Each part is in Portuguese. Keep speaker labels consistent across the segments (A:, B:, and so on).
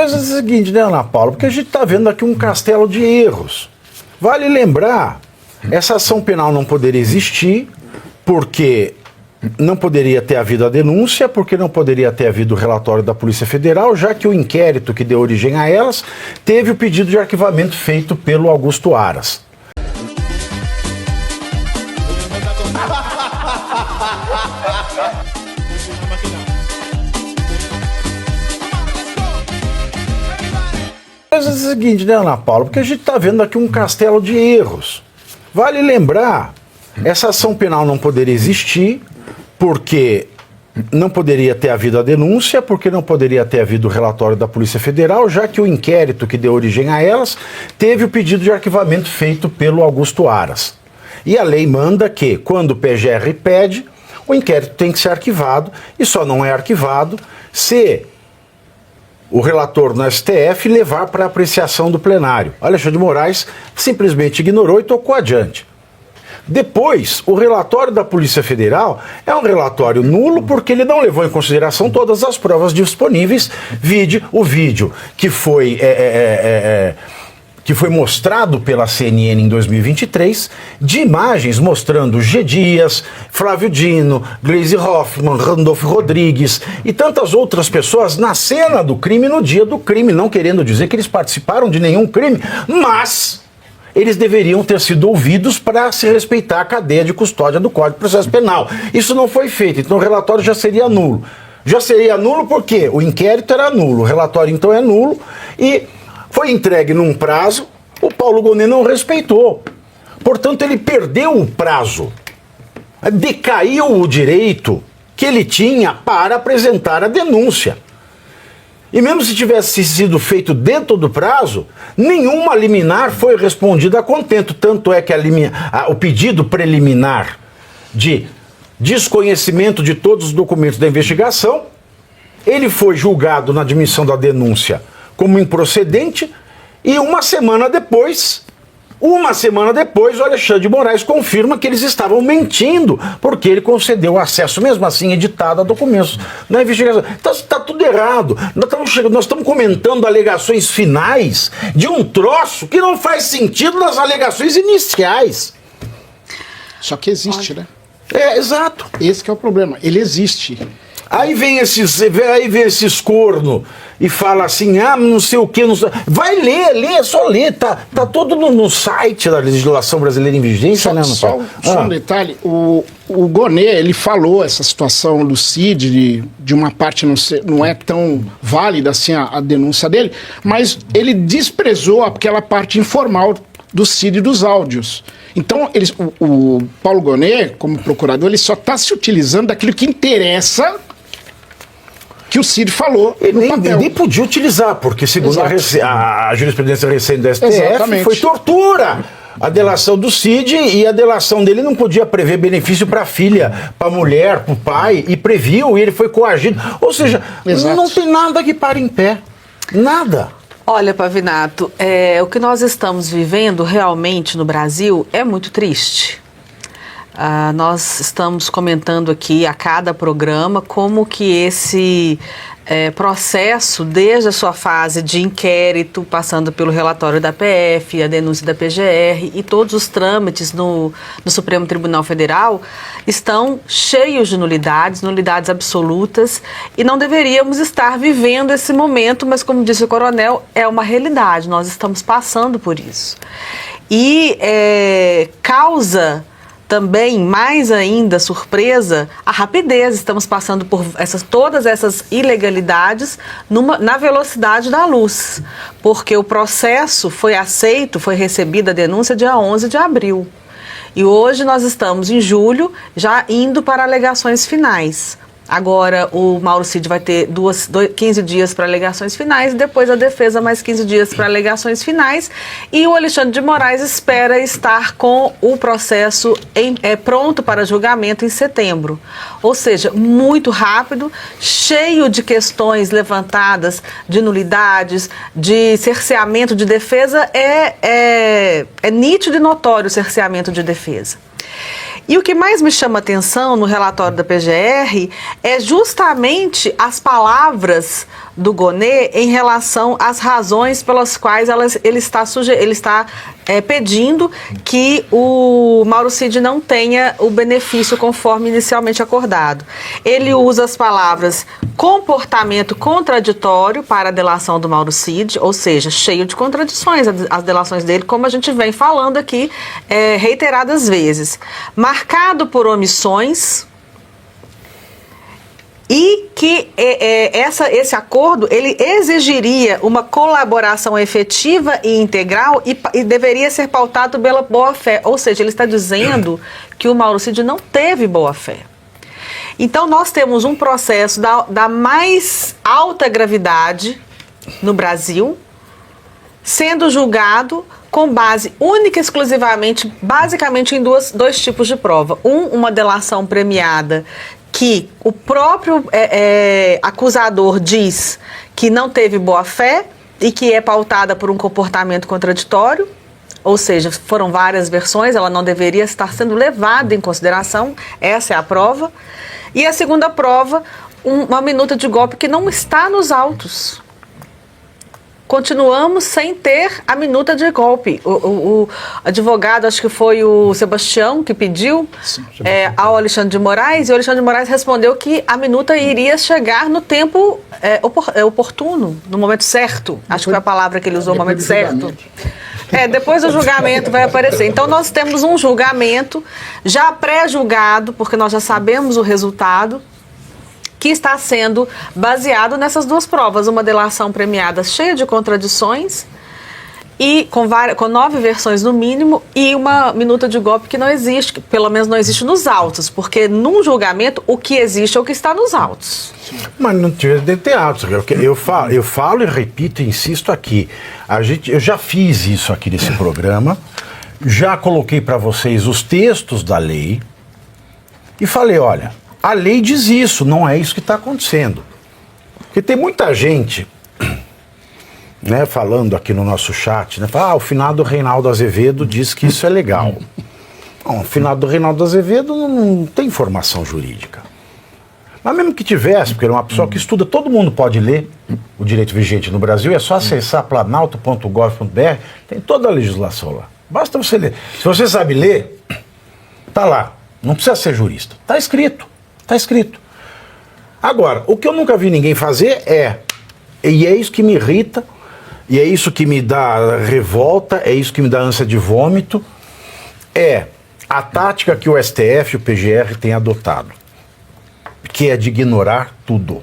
A: Mas é o seguinte, né, Ana Paula? Porque a gente está vendo aqui um castelo de erros. Vale lembrar, essa ação penal não poderia existir porque não poderia ter havido a denúncia, porque não poderia ter havido o relatório da Polícia Federal, já que o inquérito que deu origem a elas teve o pedido de arquivamento feito pelo Augusto Aras. Mas é o seguinte, né, Ana Paula? Porque a gente está vendo aqui um castelo de erros. Vale lembrar, essa ação penal não poderia existir porque não poderia ter havido a denúncia, porque não poderia ter havido o relatório da Polícia Federal, já que o inquérito que deu origem a elas teve o pedido de arquivamento feito pelo Augusto Aras. E a lei manda que, quando o PGR pede, o inquérito tem que ser arquivado, e só não é arquivado se o relator no STF levar para apreciação do plenário. Alexandre de Moraes simplesmente ignorou e tocou adiante. Depois, o relatório da Polícia Federal é um relatório nulo porque ele não levou em consideração todas as provas disponíveis, o vídeo que foi mostrado pela CNN em 2023, de imagens mostrando G. Dias, Flávio Dino, Gleisi Hoffmann, Randolfo Rodrigues e tantas outras pessoas na cena do crime, no dia do crime, não querendo dizer que eles participaram de nenhum crime, mas eles deveriam ter sido ouvidos para se respeitar a cadeia de custódia do Código de Processo Penal. Isso não foi feito, então o relatório já seria nulo. Já seria nulo porque o inquérito era nulo, o relatório então é nulo e foi entregue num prazo, o Paulo Gonet não respeitou. Portanto, ele perdeu o prazo, decaiu o direito que ele tinha para apresentar a denúncia. E mesmo se tivesse sido feito dentro do prazo, nenhuma liminar foi respondida a contento. Tanto é que o pedido preliminar de desconhecimento de todos os documentos da investigação, ele foi julgado na admissão da denúncia como improcedente e uma semana depois, o Alexandre de Moraes confirma que eles estavam mentindo, porque ele concedeu acesso, mesmo assim, editado a documentos na investigação. Então está tudo errado. Nós estamos comentando alegações finais de um troço que não faz sentido nas alegações iniciais.
B: Só que existe, né?
A: É, exato.
B: Esse que é o problema. Ele existe.
A: Aí vem esses corno e fala assim, não sei o que, não sei. Vai ler, só ler, tá todo no site da legislação brasileira em vigência, né?
B: Só um detalhe, o Gonet, ele falou essa situação do Cid, de uma parte não é tão válida assim a denúncia dele, mas ele desprezou aquela parte informal do Cid e dos áudios. Então, o Paulo Gonet, como procurador, ele só está se utilizando daquilo que interessa que o Cid falou.
A: Ele nem podia utilizar, porque segundo a jurisprudência recente do STF,
B: Exatamente.
A: Foi tortura a delação do Cid, e a delação dele não podia prever benefício para a filha, para a mulher, para o pai, e previu, e ele foi coagido. Ou seja, não tem nada que pare em pé. Nada.
C: Olha, Pavinato, o que nós estamos vivendo realmente no Brasil é muito triste. Nós estamos comentando aqui a cada programa como que esse processo, desde a sua fase de inquérito, passando pelo relatório da PF, a denúncia da PGR e todos os trâmites no Supremo Tribunal Federal, estão cheios de nulidades absolutas, e não deveríamos estar vivendo esse momento, mas como disse o coronel, é uma realidade, nós estamos passando por isso. E causa também, mais ainda, surpresa, a rapidez. Estamos passando por todas essas ilegalidades na velocidade da luz, porque o processo foi aceito, foi recebida a denúncia dia 11 de abril. E hoje nós estamos em julho, já indo para alegações finais. Agora o Mauro Cid vai ter 15 dias para alegações finais, depois a defesa mais 15 dias para alegações finais, e o Alexandre de Moraes espera estar com o processo pronto para julgamento em setembro. Ou seja, muito rápido, cheio de questões levantadas, de nulidades, de cerceamento de defesa, é nítido e notório o cerceamento de defesa. E o que mais me chama atenção no relatório da PGR é justamente as palavras do Gonê em relação às razões pelas quais ele está pedindo que o Mauro Cid não tenha o benefício conforme inicialmente acordado. Ele usa as palavras comportamento contraditório para a delação do Mauro Cid, ou seja, cheio de contradições as delações dele, como a gente vem falando aqui reiteradas vezes. Marcado por omissões, e que esse acordo ele exigiria uma colaboração efetiva e integral e deveria ser pautado pela boa-fé. Ou seja, ele está dizendo que o Mauro Cid não teve boa-fé. Então, nós temos um processo da mais alta gravidade no Brasil, sendo julgado com base única e exclusivamente, basicamente em dois tipos de prova. Uma delação premiada que o próprio acusador diz que não teve boa-fé e que é pautada por um comportamento contraditório, ou seja, foram várias versões, ela não deveria estar sendo levada em consideração, essa é a prova. E a segunda prova, uma minuta de golpe que não está nos autos. Continuamos sem ter a minuta de golpe. O advogado, acho que foi o Sebastião que pediu ao Alexandre de Moraes, e o Alexandre de Moraes respondeu que a minuta iria chegar no tempo oportuno, no momento certo. Acho que foi a palavra que ele usou, momento certo. Depois do julgamento vai aparecer. Então, nós temos um julgamento já pré-julgado, porque nós já sabemos o resultado, que está sendo baseado nessas duas provas, uma delação premiada cheia de contradições e com 9 versões no mínimo e uma minuta de golpe que não existe, que pelo menos não existe nos autos, porque num julgamento o que existe é o que está nos autos.
A: Mas não tinha de ter autos. Eu falo e repito e insisto aqui. Eu já fiz isso aqui nesse programa, já coloquei para vocês os textos da lei e falei, olha, a lei diz isso, não é isso que está acontecendo. Porque tem muita gente, né, falando aqui no nosso chat, né, fala, o finado Reinaldo Azevedo diz que isso é legal. Não, o finado Reinaldo Azevedo não tem formação jurídica. Mas mesmo que tivesse, porque ele é uma pessoa que estuda, todo mundo pode ler o direito vigente no Brasil, é só acessar planalto.gov.br, tem toda a legislação lá. Basta você ler. Se você sabe ler, tá lá. Não precisa ser jurista. Tá escrito. Está escrito. Agora, o que eu nunca vi ninguém fazer e é isso que me irrita, e é isso que me dá revolta, é isso que me dá ânsia de vômito, é a tática que o STF e o PGR têm adotado, que é de ignorar tudo.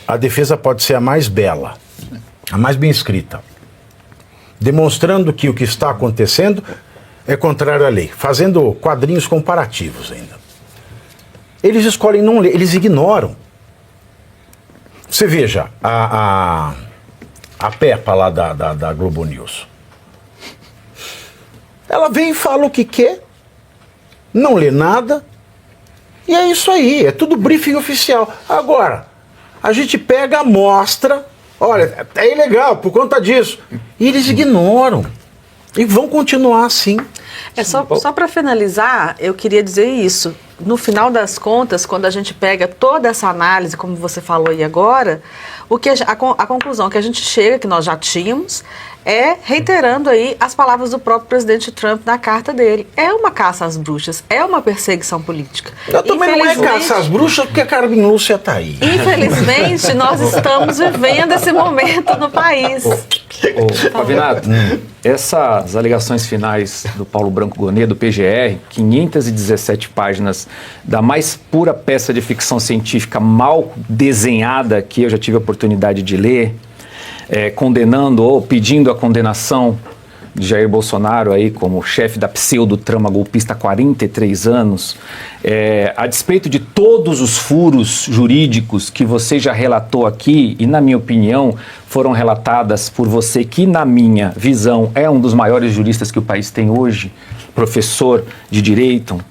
A: A defesa pode ser a mais bela, a mais bem escrita, demonstrando que o que está acontecendo é contrário à lei, fazendo quadrinhos comparativos ainda. Eles escolhem não ler, eles ignoram. Você veja, a Peppa lá da Globo News. Ela vem e fala o que quer, não lê nada, e é isso aí, é tudo briefing oficial. Agora, a gente pega a amostra, olha, é ilegal por conta disso, e eles ignoram. E vão continuar assim.
C: Só para finalizar, eu queria dizer isso. No final das contas, quando a gente pega toda essa análise, como você falou aí agora, a conclusão que a gente chega, que nós já tínhamos, é reiterando aí as palavras do próprio presidente Trump na carta dele. É uma caça às bruxas, é uma perseguição política.
A: Eu também não é caça às bruxas porque a Carmen Lúcia está aí.
C: Infelizmente, nós estamos vivendo esse momento no país.
D: Pavinato, essas alegações finais do Paulo Branco Gonê, do PGR, 517 páginas da mais pura peça de ficção científica mal desenhada que eu já tive a oportunidade de ler, condenando ou pedindo a condenação de Jair Bolsonaro aí como chefe da pseudo-trama golpista há 43 anos, a despeito de todos os furos jurídicos que você já relatou aqui e, na minha opinião, foram relatadas por você que, na minha visão, é um dos maiores juristas que o país tem hoje, professor de direito,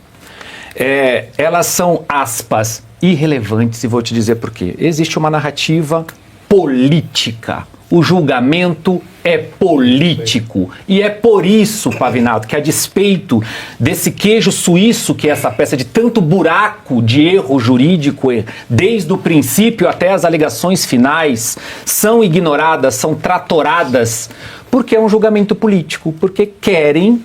D: elas são, aspas, irrelevantes, e vou te dizer por quê. Existe uma narrativa política o julgamento é político. E é por isso, Pavinato, que a despeito desse queijo suíço, que é essa peça de tanto buraco de erro jurídico, desde o princípio até as alegações finais, são ignoradas, são tratoradas, porque é um julgamento político, porque querem,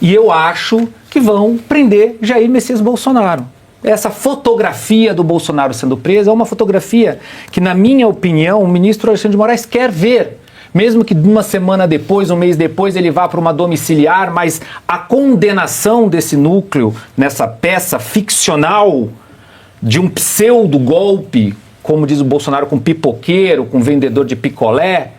D: e eu acho que vão prender Jair Messias Bolsonaro. Essa fotografia do Bolsonaro sendo preso é uma fotografia que, na minha opinião, o ministro Alexandre de Moraes quer ver. Mesmo que uma semana depois, um mês depois, ele vá para uma domiciliar, mas a condenação desse núcleo, nessa peça ficcional de um pseudo-golpe, como diz o Bolsonaro, com pipoqueiro, com vendedor de picolé,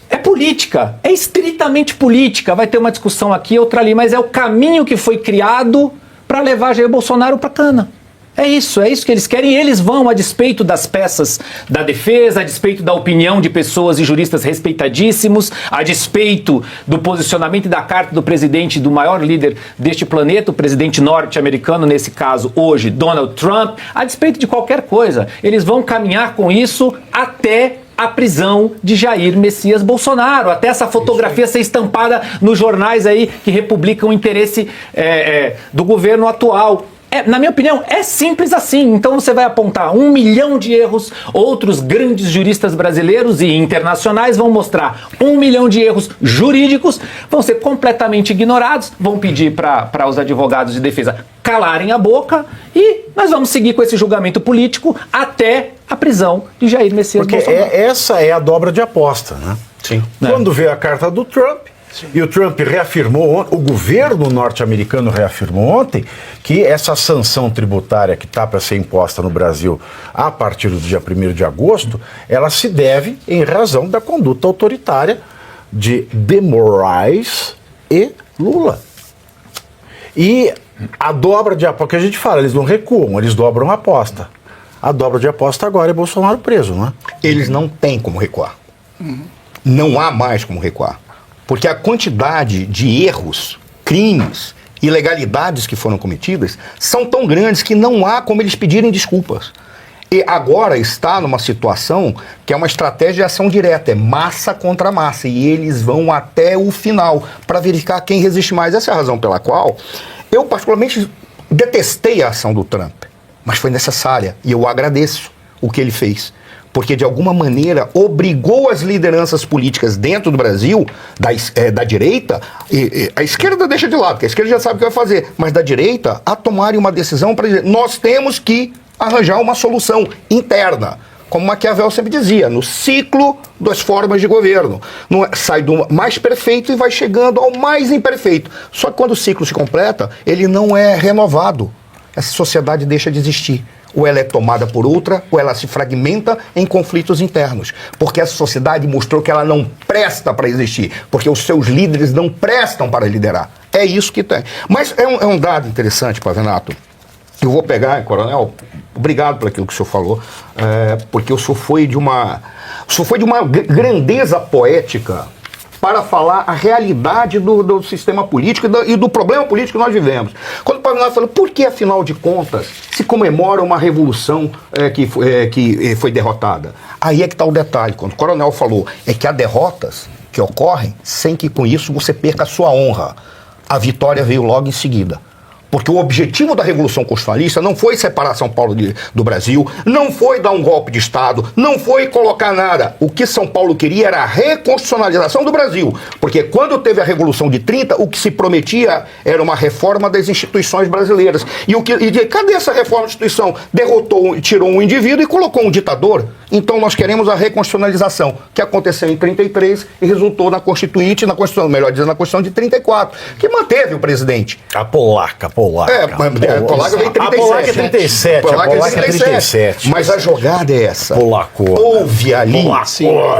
D: é política, é estritamente política. Vai ter uma discussão aqui, outra ali, mas é o caminho que foi criado para levar Jair Bolsonaro para a cana. É isso que eles querem, e eles vão a despeito das peças da defesa, a despeito da opinião de pessoas e juristas respeitadíssimos, a despeito do posicionamento e da carta do presidente, do maior líder deste planeta, o presidente norte-americano, nesse caso hoje, Donald Trump, a despeito de qualquer coisa. Eles vão caminhar com isso até a prisão de Jair Messias Bolsonaro, até essa fotografia ser estampada nos jornais aí que republicam o interesse do governo atual. Na minha opinião, é simples assim. Então você vai apontar 1 milhão de erros, outros grandes juristas brasileiros e internacionais vão mostrar 1 milhão de erros jurídicos, vão ser completamente ignorados, vão pedir para os advogados de defesa calarem a boca e nós vamos seguir com esse julgamento político até a prisão de Jair Messias Bolsonaro.
A: Porque essa é a dobra de aposta, né?
D: Sim.
A: Quando veio a carta do Trump, e o Trump reafirmou, o governo norte-americano reafirmou ontem que essa sanção tributária que está para ser imposta no Brasil a partir do dia 1º de agosto, ela se deve em razão da conduta autoritária de Moraes e Lula. E a dobra de aposta, que a gente fala, eles não recuam, eles dobram a aposta. A dobra de aposta agora é Bolsonaro preso, não é?
E: Eles não têm como recuar. Não há mais como recuar. Porque a quantidade de erros, crimes, ilegalidades que foram cometidas são tão grandes que não há como eles pedirem desculpas. E agora está numa situação que é uma estratégia de ação direta, é massa contra massa, e eles vão até o final para verificar quem resiste mais. Essa é a razão pela qual eu particularmente detestei a ação do Trump, mas foi necessária e eu agradeço o que ele fez. Porque, de alguma maneira, obrigou as lideranças políticas dentro do Brasil, da direita, e a esquerda deixa de lado, porque a esquerda já sabe o que vai fazer, mas da direita, a tomarem uma decisão para dizer, nós temos que arranjar uma solução interna. Como Maquiavel sempre dizia, no ciclo das formas de governo. Sai do mais perfeito e vai chegando ao mais imperfeito. Só que quando o ciclo se completa, ele não é renovado. Essa sociedade deixa de existir. Ou ela é tomada por outra, ou ela se fragmenta em conflitos internos. Porque essa sociedade mostrou que ela não presta para existir, porque os seus líderes não prestam para liderar. É isso que tem. Mas é um dado interessante, Pavinato. Eu vou pegar, Coronel, obrigado por aquilo que o senhor falou, porque o senhor foi de uma grandeza poética para falar a realidade do sistema político e do problema político que nós vivemos. Quando o Pavinato falou, por que, afinal de contas, se comemora uma revolução que foi derrotada? Aí é que está o detalhe. Quando o coronel falou, é que há derrotas que ocorrem sem que com isso você perca a sua honra. A vitória veio logo em seguida. Porque o objetivo da Revolução Constitucionalista não foi separar São Paulo do Brasil, não foi dar um golpe de Estado, não foi colocar nada. O que São Paulo queria era a reconstitucionalização do Brasil. Porque quando teve a Revolução de 30, o que se prometia era uma reforma das instituições brasileiras. Cadê essa reforma da instituição? Tirou um indivíduo e colocou um ditador. Então nós queremos a reconstitucionalização, que aconteceu em 33 e resultou na Constituinte, na Constituição, melhor dizendo, na Constituição de 34, que manteve o presidente.
A: A polaca.
E: A polaca veio em 37.
A: A polaca é 37. A polaca é 37.
E: Mas a jogada é essa.
A: Polacona.
E: Houve ali,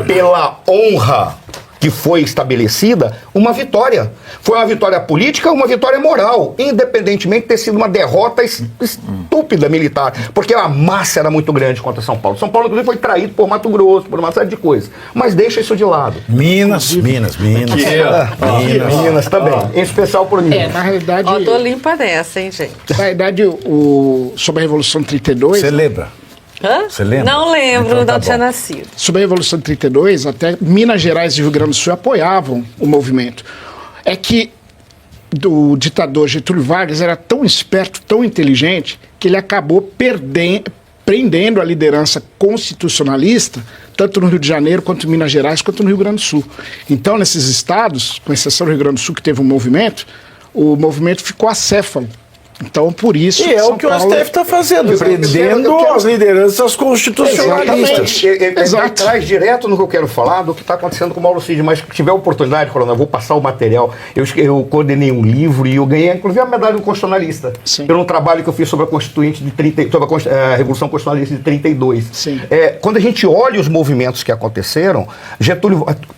E: pela honra que foi estabelecida, uma vitória. Foi uma vitória política, uma vitória moral, independentemente de ter sido uma derrota estúpida militar, porque a massa era muito grande contra São Paulo. São Paulo, inclusive, foi traído por Mato Grosso, por uma série de coisas. Mas deixa isso de lado.
A: Minas
E: também, em especial por Minas.
B: Na realidade...
C: Ó, tô limpa nessa, hein, gente?
B: Na realidade, sobre a Revolução de 32...
A: Você lembra?
C: Hã?
A: Você lembra?
C: Não lembro,
A: Então tá
C: não tinha
A: bom.
C: nascido.
B: Sobre a Revolução de 32, até Minas Gerais e Rio Grande do Sul apoiavam o movimento. É que o ditador Getúlio Vargas era tão esperto, tão inteligente, que ele acabou prendendo a liderança constitucionalista, tanto no Rio de Janeiro, quanto em Minas Gerais, quanto no Rio Grande do Sul. Então, nesses estados, com exceção do Rio Grande do Sul, que teve um movimento, o movimento ficou acéfalo. Então, por isso...
A: E é o que o STF está fazendo,
E: Exato.
A: prendendo
E: Eu quero-
A: as lideranças constitucionalistas.
E: Ele
B: Exato.
E: traz direto no que eu quero falar do que está acontecendo com o Mauro Cid, mas se tiver oportunidade, Coronel, eu vou passar o material. Eu coordenei um livro e eu ganhei, inclusive, a medalha do constitucionalista.
B: Sim.
E: Pelo um trabalho que eu fiz sobre a Constituinte sobre a Revolução Constitucionalista de 32.
B: Sim.
E: Quando a gente olha os movimentos que aconteceram,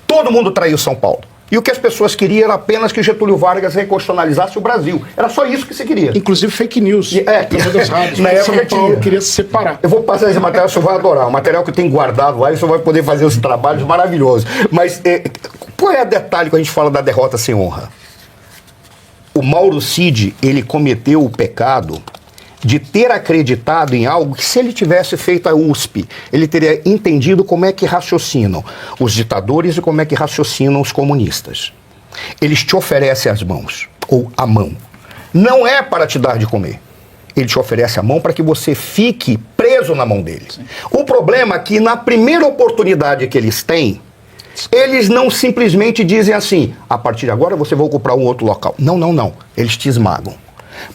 E: todo mundo traiu São Paulo. E o que as pessoas queriam era apenas que Getúlio Vargas reconstitucionalizasse o Brasil. Era só isso que se queria.
B: Inclusive fake news.
E: É,
B: Das rádios.
E: na
B: São
E: época
B: Paulo
E: tinha.
B: queria se separar.
E: Eu vou passar esse material, o senhor vai adorar. O material que eu tenho guardado lá, e o senhor vai poder fazer os trabalhos maravilhosos. Mas qual é o detalhe quando a gente fala da derrota sem honra? O Mauro Cid, ele cometeu o pecado de ter acreditado em algo que, se ele tivesse feito a USP, ele teria entendido como é que raciocinam os ditadores e como é que raciocinam os comunistas. Eles te oferecem as mãos, ou a mão. Não é para te dar de comer. Ele te oferece a mão para que você fique preso na mão deles. Sim. O problema é que, na primeira oportunidade que eles têm, eles não simplesmente dizem assim, a partir de agora você vai ocupar um outro local. Não, não, não. Eles te esmagam.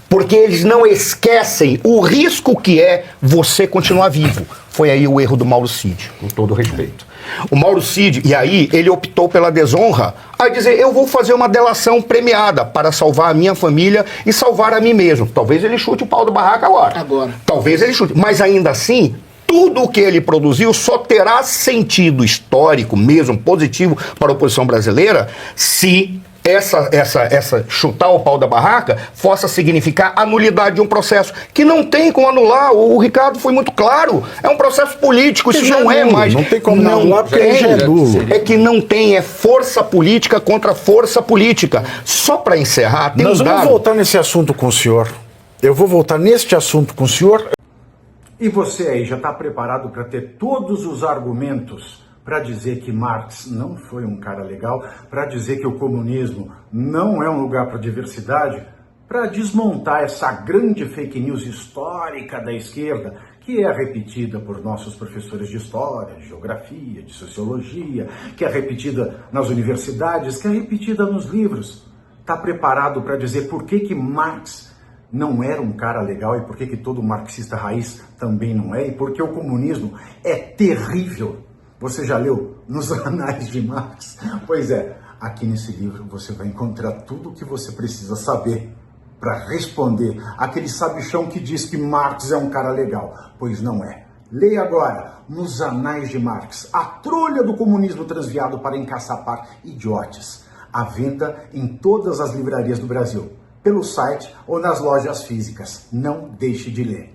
E: Porque eles não esquecem o risco que é você continuar vivo. Foi aí o erro do Mauro Cid, com todo respeito. O Mauro Cid, e aí ele optou pela desonra, a dizer, eu vou fazer uma delação premiada para salvar a minha família e salvar a mim mesmo. Talvez ele chute o pau do barraco agora. Talvez ele chute, mas ainda assim, tudo o que ele produziu só terá sentido histórico, mesmo positivo para a oposição brasileira, se essa chutar o pau da barraca possa significar a nulidade de um processo que não tem como anular. O Ricardo foi muito claro, é um processo político, isso não é mais.
A: Não tem como anular porque já é nulo.
E: É que não tem, é força política contra força política. Só para encerrar, tem
A: Nós
E: um
A: vamos
E: dado.
A: voltar nesse assunto com o senhor. Eu vou voltar neste assunto com o senhor.
F: E você aí já está preparado para ter todos os argumentos para dizer que Marx não foi um cara legal, para dizer que o comunismo não é um lugar para diversidade, para desmontar essa grande fake news histórica da esquerda, que é repetida por nossos professores de história, de geografia, de sociologia, que é repetida nas universidades, que é repetida nos livros. Está preparado para dizer por que Marx não era um cara legal e por que todo marxista raiz também não é, e porque o comunismo é terrível. Você já leu Nos Anais de Marx? Pois é, aqui nesse livro você vai encontrar tudo o que você precisa saber para responder aquele sabichão que diz que Marx é um cara legal. Pois não é. Leia agora Nos Anais de Marx, a trolha do comunismo transviado para encaçapar idiotes. À venda em todas as livrarias do Brasil, pelo site ou nas lojas físicas. Não deixe de ler.